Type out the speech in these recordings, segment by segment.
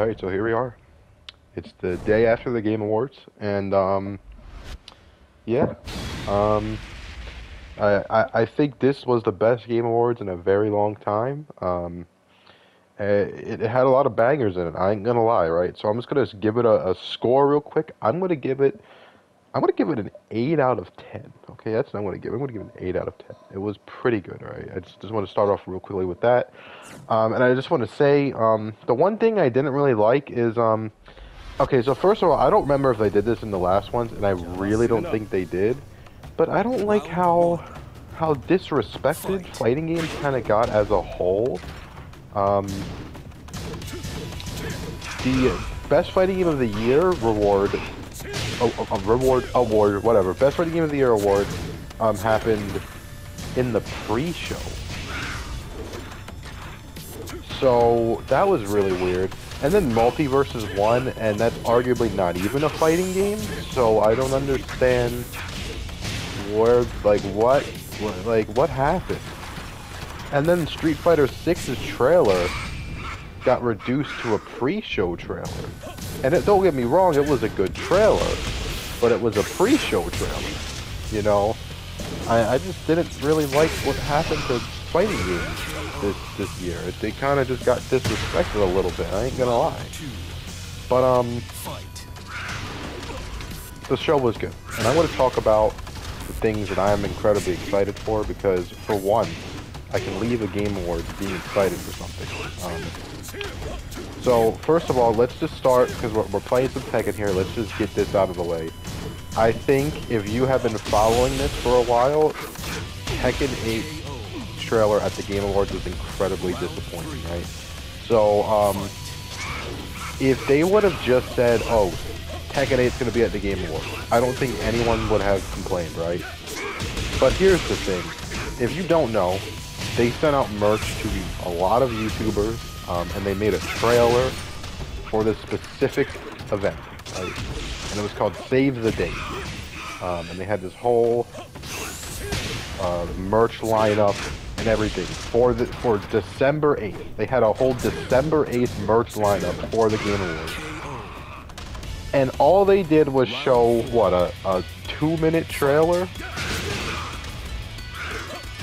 Alright, so here we are. It's the day after the Game Awards, and yeah. Um, I think this was the best Game Awards in a very long time. It had a lot of bangers in it. I ain't gonna lie, right? So I'm just gonna give it a score real quick. I'm gonna give it an 8 out of 10. Okay, that's what I'm gonna give. I'm gonna give it an 8 out of 10. It was pretty good, right? I just want to start off real quickly with that. And I just want to say, the one thing I didn't really like is, okay, so first of all, I don't remember if they did this in the last ones, and I really don't think they did. But I don't like how disrespected fighting games kind of got as a whole. The best fighting game of the year award, whatever. Best fighting game of the year award happened in the pre-show. So that was really weird. And then Multiverses won, and that's arguably not even a fighting game. So I don't understand where, what happened. And then Street Fighter 6's trailer got reduced to a pre-show trailer. And don't get me wrong, it was a good trailer, but it was a pre-show trailer. You know, I just didn't really like what happened to fighting games this year. They kind of just got disrespected a little bit. I ain't gonna lie. But the show was good, and I want to talk about the things that I am incredibly excited for, because for one, I can leave a Game Awards being excited for something. So first of all, let's just start, because we're playing some Tekken here. Let's just get this out of the way. I think if you have been following this for a while, Tekken 8 trailer at the Game Awards was incredibly disappointing, right? So if they would have just said, "Oh, Tekken 8 is going to be at the Game Awards," I don't think anyone would have complained, right? But here's the thing: if you don't know, they sent out merch to a lot of YouTubers, and they made a trailer for this specific event, right? And it was called Save the Date. And they had this whole merch lineup and everything for December 8th. They had a whole December 8th merch lineup for the Game Awards. And all they did was show, what, a 2-minute trailer?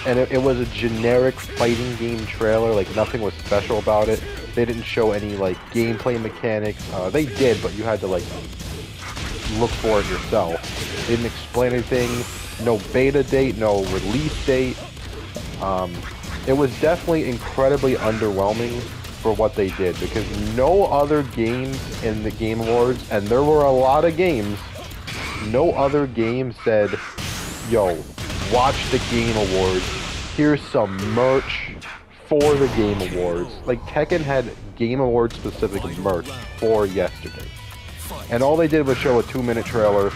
And it was a generic fighting game trailer, like nothing was special about it. They didn't show any like gameplay mechanics. They did, but you had to like look for it yourself. They didn't explain anything. No beta date, no release date. It was definitely incredibly underwhelming for what they did, because no other games in the Game Awards, and there were a lot of games, no other game said, "Yo, watch the Game Awards. Here's some merch for the Game Awards." Like, Tekken had Game Awards specific merch for yesterday. And all they did was show a 2-minute trailer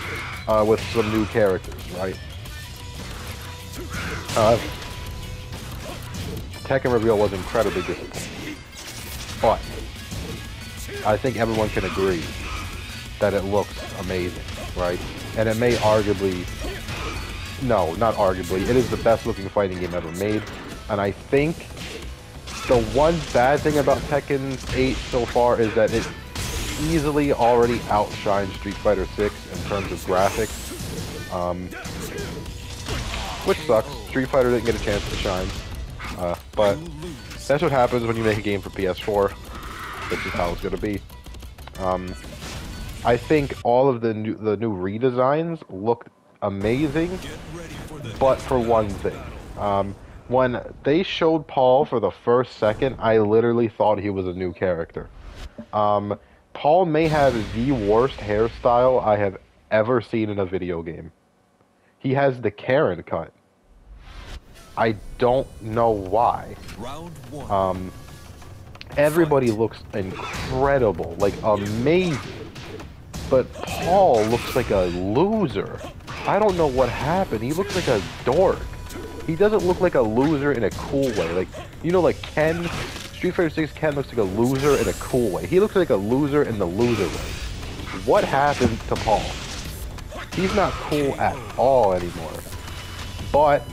with some new characters, right? Tekken reveal was incredibly disappointing. But I think everyone can agree that it looks amazing, right? And it may arguably... No, not arguably. It is the best looking fighting game ever made. And I think the one bad thing about Tekken 8 so far is that it easily already outshines Street Fighter 6 in terms of graphics. Which sucks. Street Fighter didn't get a chance to shine. But that's what happens when you make a game for PS4. That's just how it's going to be. I think all of the new redesigns looked amazing, but for one thing, when they showed Paul for the first second, I literally thought he was a new character. Paul may have the worst hairstyle I have ever seen in a video game. He has the Karen cut. I don't know why. Everybody looks incredible, like amazing, but Paul looks like a loser. I don't know what happened. He looks like a dork. He doesn't look like a loser in a cool way. Like, you know, like Ken, Street Fighter 6 Ken looks like a loser in a cool way. He looks like a loser in the loser way. What happened to Paul? He's not cool at all anymore. But,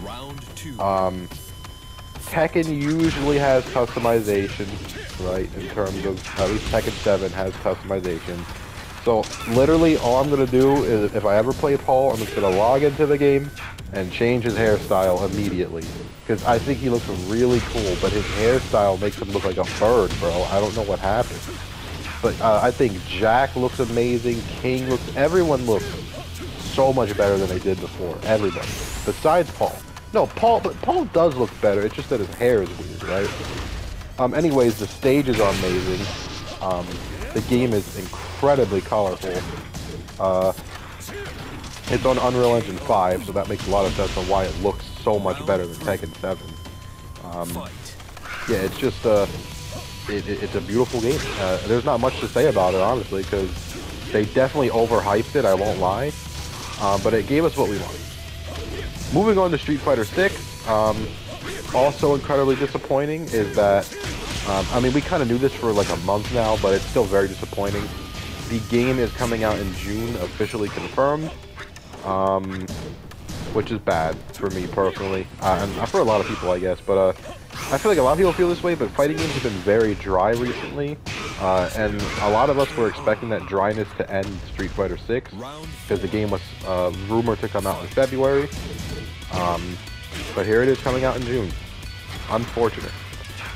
Tekken usually has customization, right? In terms of, at least Tekken 7 has customization. So literally all I'm going to do is, if I ever play Paul, I'm just going to log into the game and change his hairstyle immediately. Because I think he looks really cool, but his hairstyle makes him look like a bird, bro. I don't know what happened. But I think Jack looks amazing, King looks, everyone looks so much better than they did before. Everybody. Besides Paul. No, but Paul does look better, it's just that his hair is weird, right? Anyways, the stages are amazing. The game is incredibly colorful. It's on Unreal Engine 5, so that makes a lot of sense on why it looks so much better than Tekken 7. Yeah, it's just it's a beautiful game. There's not much to say about it, honestly, because they definitely overhyped it, I won't lie. But it gave us what we wanted. Moving on to Street Fighter 6, also incredibly disappointing is that, I mean, we kind of knew this for like a month now, but it's still very disappointing. The game is coming out in June, officially confirmed, which is bad for me personally, and for a lot of people, I guess, but I feel like a lot of people feel this way, but fighting games have been very dry recently, and a lot of us were expecting that dryness to end Street Fighter 6, because the game was rumored to come out in February, but here it is coming out in June. Unfortunate.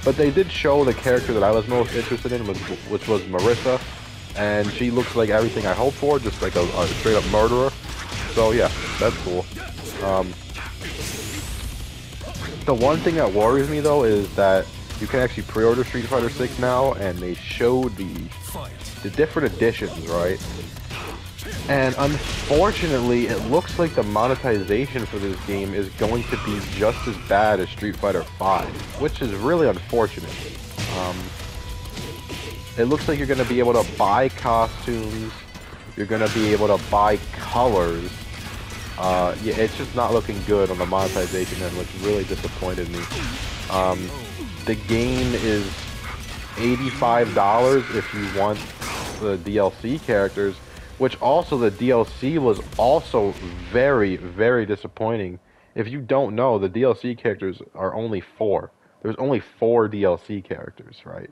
But they did show the character that I was most interested in, which was Marissa, and she looks like everything I hoped for, just like a straight-up murderer. So yeah, that's cool. The one thing that worries me though is that you can actually pre-order Street Fighter 6 now, and they showed the different editions, right? And unfortunately, it looks like the monetization for this game is going to be just as bad as Street Fighter 5, which is really unfortunate. It looks like you're going to be able to buy costumes, you're going to be able to buy colors. Yeah, it's just not looking good on the monetization end, which really disappointed me. The game is $85 if you want the DLC characters, which also the DLC was also very, very disappointing. If you don't know, the DLC characters are only 4. There's only 4 DLC characters, right?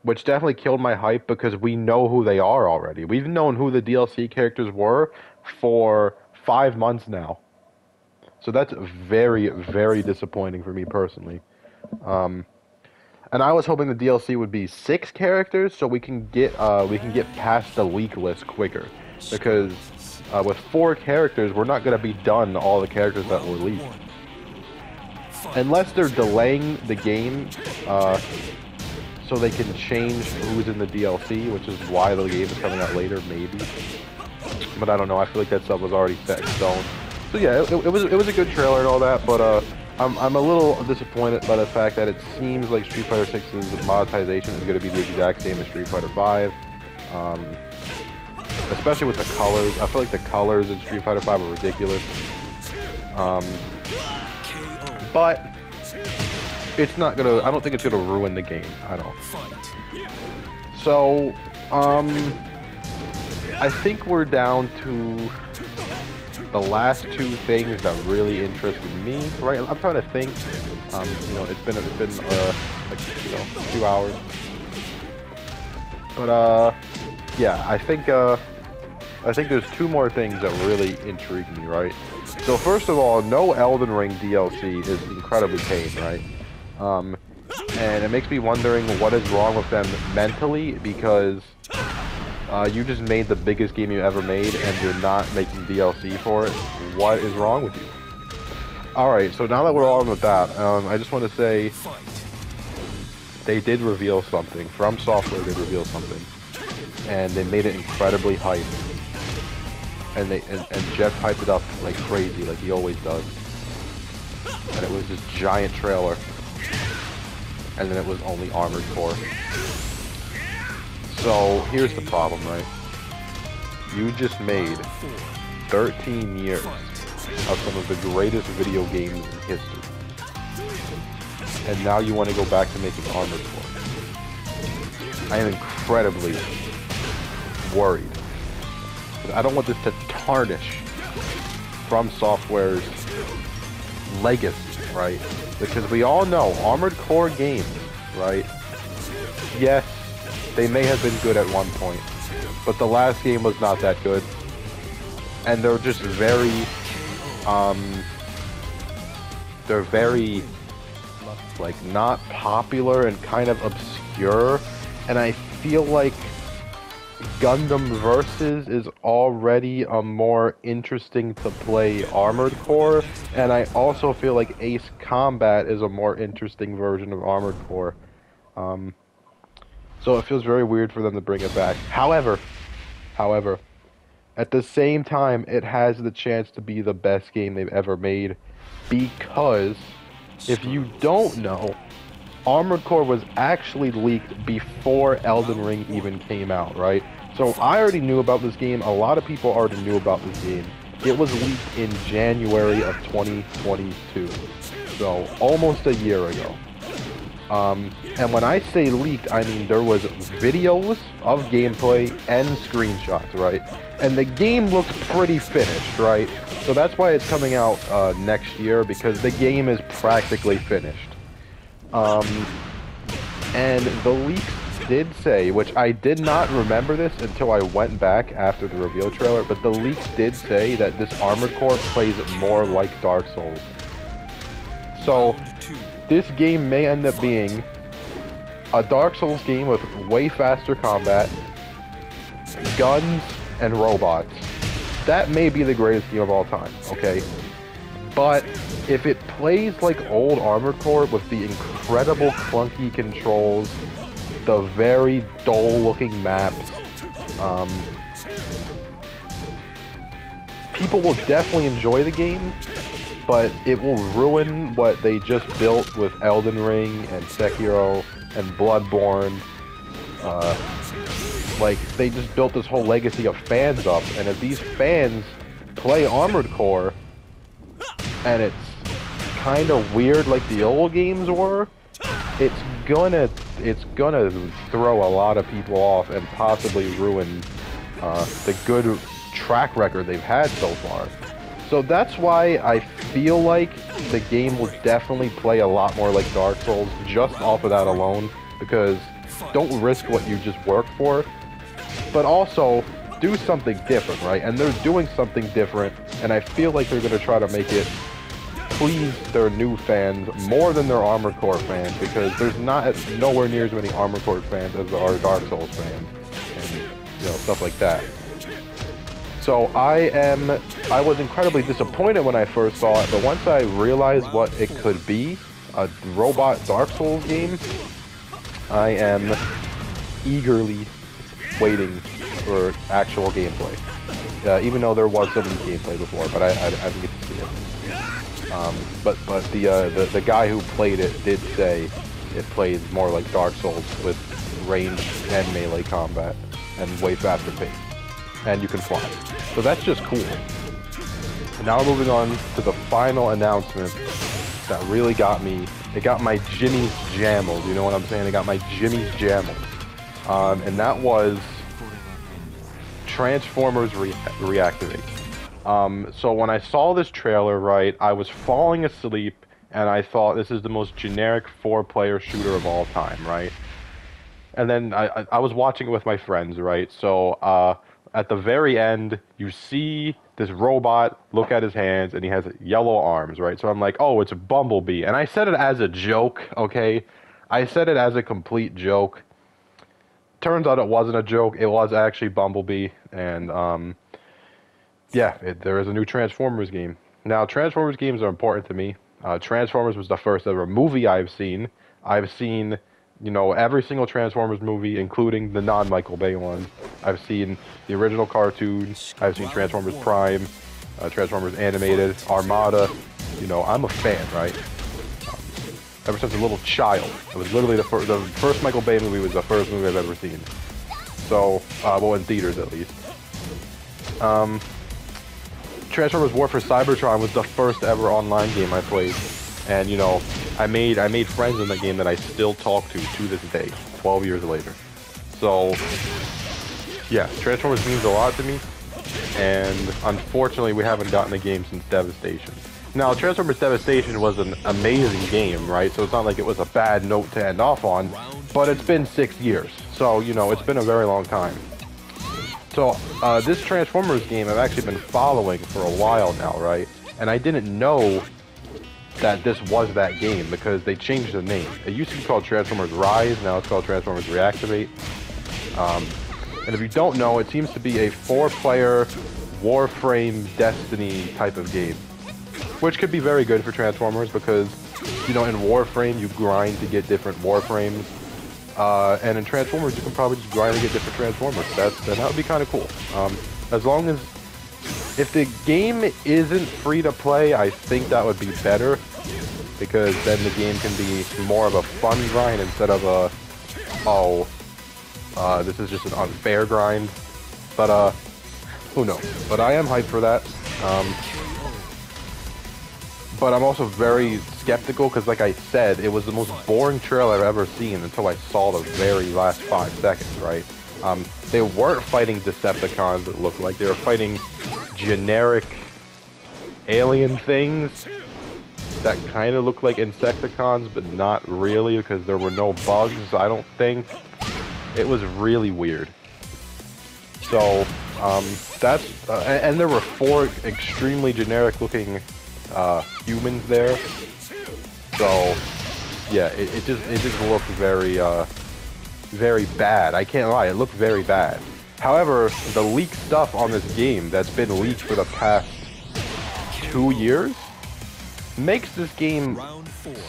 Which definitely killed my hype because we know who they are already. We've known who the DLC characters were for 5 months now. So that's very, very disappointing for me personally. And I was hoping the DLC would be 6 characters, so we can get past the leak list quicker. Because with 4 characters, we're not gonna be done all the characters that were leaked, unless they're delaying the game so they can change who's in the DLC, which is why the game is coming out later, maybe. But I don't know. I feel like that stuff was already set in stone. So yeah, it was a good trailer and all that, but I'm a little disappointed by the fact that it seems like Street Fighter 6's monetization is going to be the exact same as Street Fighter 5. Especially with the colors. I feel like the colors in Street Fighter 5 are ridiculous. But it's not gonna, I don't think it's gonna ruin the game. I don't. So, I think we're down to the last 2 things that really interested me, right? I'm trying to think. You know, it's been like, you know, 2 hours. But yeah, I think there's 2 more things that really intrigue me, right? So first of all, no Elden Ring DLC is incredibly tame, right? And it makes me wondering what is wrong with them mentally, because you just made the biggest game you ever made and you're not making DLC for it. What is wrong with you? Alright, so now that we're all on with that, I just want to say they did reveal something. From Software did reveal something. And they made it incredibly hype. And Jeff hyped it up like crazy, like he always does. And it was this giant trailer. And then it was only Armored Core. So, here's the problem, right? You just made 13 years of some of the greatest video games in history. And now you want to go back to making Armored Core. I am incredibly worried. I don't want this to tarnish From Software's legacy, right? Because we all know Armored Core games, right? Yes, they may have been good at one point, but the last game was not that good. And they're just very, like, not popular and kind of obscure. And I feel like Gundam Versus is already a more interesting to play Armored Core, and I also feel like Ace Combat is a more interesting version of Armored Core. So it feels very weird for them to bring it back. However, at the same time, it has the chance to be the best game they've ever made, because if you don't know, Armored Core was actually leaked before Elden Ring even came out, right? So I already knew about this game. A lot of people already knew about this game. It was leaked in January of 2022, so almost a year ago. And when I say leaked, I mean there was videos of gameplay and screenshots, right? And the game looks pretty finished, right? So that's why it's coming out next year, because the game is practically finished. And the leaks did say, which I did not remember this until I went back after the reveal trailer, but the leaks did say that this Armored Core plays more like Dark Souls. So this game may end up being a Dark Souls game with way faster combat, guns, and robots. That may be the greatest game of all time, okay? But if it plays like old Armored Core with the incredible clunky controls, the very dull-looking maps, people will definitely enjoy the game, but it will ruin what they just built with Elden Ring and Sekiro and Bloodborne. Like, they just built this whole legacy of fans up, and if these fans play Armored Core, and it's kind of weird like the old games were, it's gonna throw a lot of people off and possibly ruin the good track record they've had so far. So that's why I feel like the game will definitely play a lot more like Dark Souls just off of that alone, because don't risk what you just worked for, but also do something different, right? And they're doing something different, and I feel like they're going to try to make it please their new fans more than their Armored Core fans, because there's nowhere near as many Armored Core fans as there are Dark Souls fans, and you know, stuff like that. So I was incredibly disappointed when I first saw it, but once I realized what it could be, a robot Dark Souls game, I am eagerly waiting for actual gameplay. Even though there was some gameplay before, but I didn't get to see it. But the guy who played it did say it plays more like Dark Souls with ranged and melee combat and way faster pace, and you can fly. So that's just cool. And now moving on to the final announcement that really got me. It got my Jimmy's jammed. You know what I'm saying? It got my Jimmy's jammed. And that was Transformers Reactivate. So when I saw this trailer, right, I was falling asleep, and I thought this is the most generic 4-player shooter of all time, right? And then I was watching it with my friends, right? So at the very end, you see this robot look at his hands, and he has yellow arms, right? So I'm like, oh, it's a Bumblebee. And I said it as a joke, okay? I said it as a complete joke. Turns out it wasn't a joke. It was actually Bumblebee. And, yeah, there is a new Transformers game. Now, Transformers games are important to me. Transformers was the first ever movie I've seen. I've seen, you know, every single Transformers movie, including the non-Michael Bay ones. I've seen the original cartoons. I've seen Transformers Prime, Transformers Animated, Armada. You know, I'm a fan, right? Ever since a little child. It was literally the first Michael Bay movie was the first movie I've ever seen. So, well, in theaters at least. Transformers War for Cybertron was the first ever online game I played. And, you know, I made friends in that game that I still talk to this day, 12 years later. So, yeah, Transformers means a lot to me. And unfortunately, we haven't gotten a game since Devastation. Now, Transformers Devastation was an amazing game, right? So it's not like it was a bad note to end off on, but it's been 6 years. So, you know, it's been a very long time. So, this Transformers game I've actually been following for a while now, right? And I didn't know that this was that game because they changed the name. It used to be called Transformers Rise, now it's called Transformers Reactivate. And if you don't know, it seems to be a 4-player Warframe Destiny type of game. Which could be very good for Transformers because, you know, in Warframe you grind to get different Warframes. And in Transformers you can probably just grind to get different Transformers. That would be kind of cool. As long as, if the game isn't free to play, I think that would be better. Because then the game can be more of a fun grind instead of a, this is just an unfair grind. But, who knows? But I am hyped for that. But I'm also very skeptical because, like I said, it was the most boring trailer I've ever seen until I saw the very last 5 seconds, right? They weren't fighting Decepticons, it looked like. They were fighting generic alien things that kind of looked like Insecticons, but not really because there were no bugs, I don't think. It was really weird. So, that's... and there were 4 extremely generic-looking humans there. So, yeah, it just looked very, very bad. I can't lie, it looked very bad. However, the leaked stuff on this game that's been leaked for the past 2 years makes this game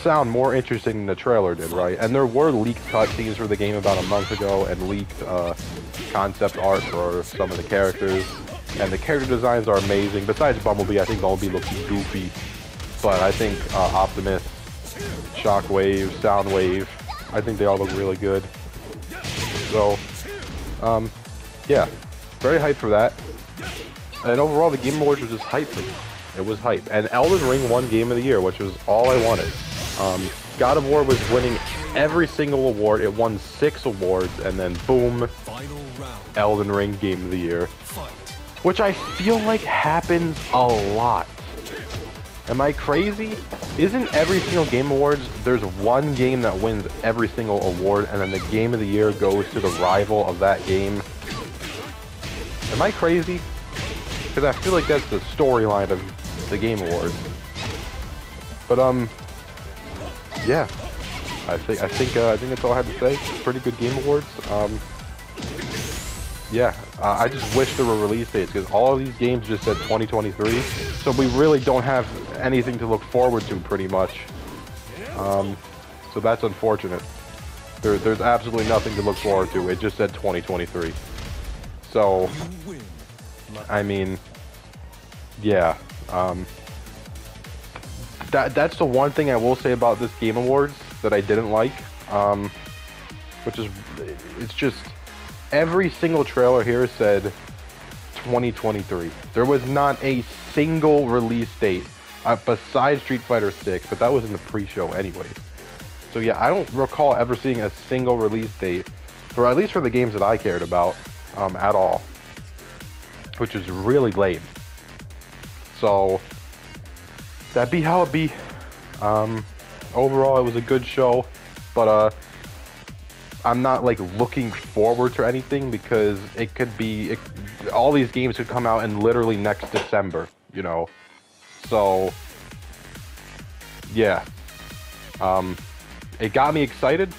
sound more interesting than the trailer did, right? And there were leaked cutscenes for the game about a month ago and leaked concept art for some of the characters. And the character designs are amazing. Besides Bumblebee, I think Bumblebee looks goofy. But I think Optimus, Shockwave, Soundwave, I think they all look really good. So, yeah, very hyped for that. And overall, the Game Awards was just hype for me. It was hype. And Elden Ring won Game of the Year, which was all I wanted. God of War was winning every single award. It won 6 awards, and then boom, Elden Ring Game of the Year. Which I feel like happens a lot. Am I crazy? Isn't every single Game Awards, there's one game that wins every single award, and then the Game of the Year goes to the rival of that game? Am I crazy? Because I feel like that's the storyline of the Game Awards. But, yeah. I think that's all I had to say. Pretty good Game Awards. Yeah, I just wish there were release dates, because all of these games just said 2023, so we really don't have anything to look forward to, pretty much. So that's unfortunate. There's absolutely nothing to look forward to, it just said 2023. So, I mean, yeah, that's the one thing I will say about this Game Awards that I didn't like, which is, it's just... Every single trailer here said 2023. There was not a single release date besides Street Fighter 6, but that was in the pre-show anyway. So yeah, I don't recall ever seeing a single release date, for at least for the games that I cared about, at all. Which is really lame. So, that be how it be. Overall, it was a good show, but I'm not like looking forward to anything because it could be, all these games could come out in literally next December, you know. So, yeah. It got me excited,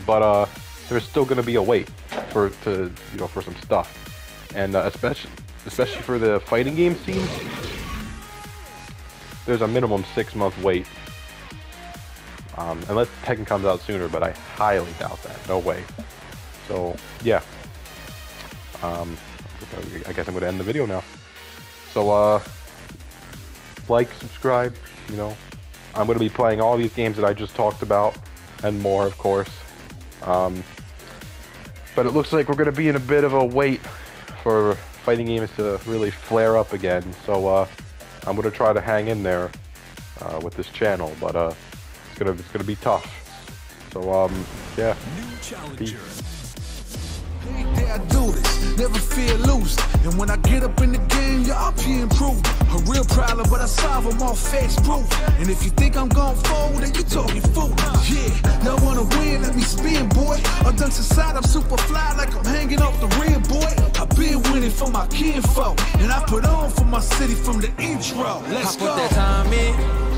but there's still gonna be a wait for some stuff, and especially for the fighting game scene. There's a minimum 6-month wait. Unless Tekken comes out sooner, but I highly doubt that. No way. So, yeah. I guess I'm going to end the video now. So, like, subscribe, you know. I'm going to be playing all these games that I just talked about, and more, of course. But it looks like we're going to be in a bit of a wait for fighting games to really flare up again. So, I'm going to try to hang in there with this channel, but, it's gonna be tough. So yeah. Peace. I do this, never feel loose. And when I get up in the game, y'all be improved. real problem, but I solve them all facts proof. And if you think I'm gon' fold, then you talking fool. Yeah, y'all wanna win, let me spin, boy. I dunks aside, I'm super fly like I'm hanging off the rim, boy. I've been winning for my kinfolk, and I put on for my city from the intro. Let's go. I put that time in,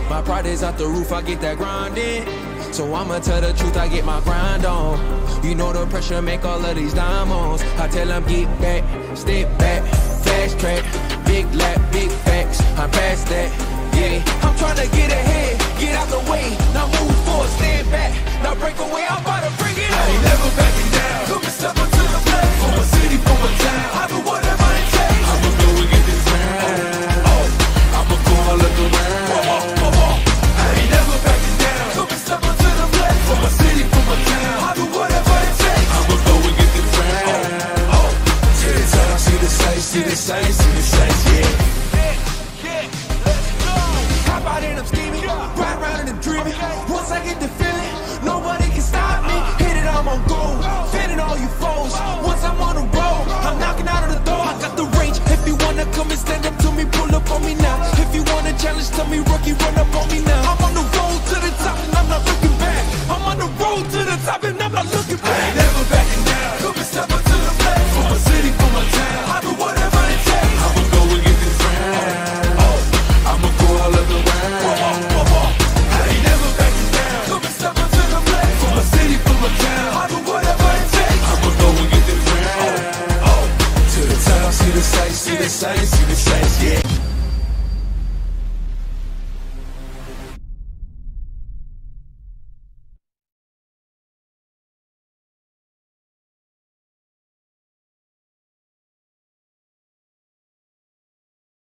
my pride is out the roof, I get that grind in. So I'ma tell the truth, I get my grind on. You know the pressure make all of these diamonds. I tell them get back, step back, fast track, big lap, big facts, I'm past that, yeah. I'm tryna get ahead, get out the way, now move forward, stand back, now break away, I'm about to bring it on. I ain't never backing down, took a step up to the plate, for my city, for my town, I do whatever it takes. I'ma go and get this round, I'ma go all of the round. I ain't never backing down, took a step up to the plate, for my city, for my town, I do whatever it takes. I'ma go and get this round. To the top, see the sights, see the sights, see the sights, yeah. Hop out and I'm steaming, ride around and I'm dreaming. Once I get the feeling, nobody can stop me. Hit it, I'm on gold, fending all you foes. Once I'm on the road, I'm knocking out of the door. I got the range, if you wanna come and stand up to me, pull up on me now. If you wanna challenge, tell me rookie, run up on me now. I'm on the road to the top and I'm not looking back. I'm on the road to the top and I'm not looking back. I ain't never backing down, took a step up to the plate, for my city, for my town, I do whatever it takes. I'ma go and get this round, I'ma go all of the round. I ain't never backing down, took a step up to the plate, for my city, for my town, I do whatever it takes. I'ma go and get this round, to the top, see the sights, see the sights, see the sights, yeah.